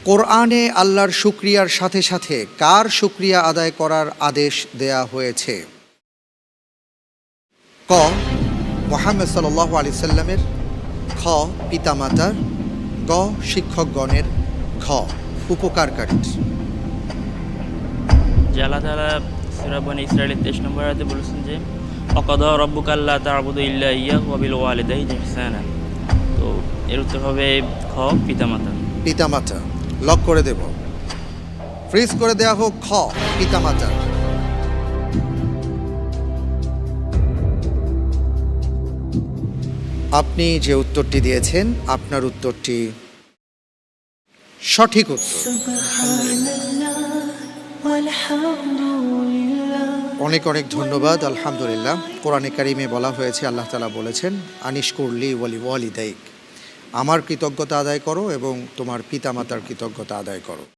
কোরআনে আল্লাহর শুকরিয়ার সাথে সাথে কার শুকরিয়া আদায় করার আদেশ দেয়া হয়েছে? ক মুহাম্মদ সাল্লাল্লাহু আলাইহি সাল্লামের, খ পিতামাতার, গ শিক্ষকগণের, ঘ উপকারকারীর। যে আল্লাহ তাআলা সূরা বনী ইসরাঈলের 23 নম্বর আয়াতে বলেছেন যে ওয়াকাদা রাব্বুকা আল্লা তা'বুদু ইল্লা ইয়্যাহু ওয়া বিল ওয়ালিদাইনি ইহসানা। তো এর উত্তর হবে খ পিতামাতা। পিতামাতা লক করে দেব, ফ্রিজ করে দেয়া হোক খ পিতামাতা। আপনি যে উত্তরটি দিয়েছেন আপনার উত্তরটি সঠিক উত্তর। অনেক অনেক ধন্যবাদ। আলহামদুলিল্লাহ। কোরআনে কারিমে বলা হয়েছে, আল্লাহ তাআলা বলেছেন আনিশকুরলি ওয়ালি ওয়ালিদাইক, আমার কৃতজ্ঞতা আদায় করো এবং তোমার পিতামাতার কৃতজ্ঞতা আদায় করো।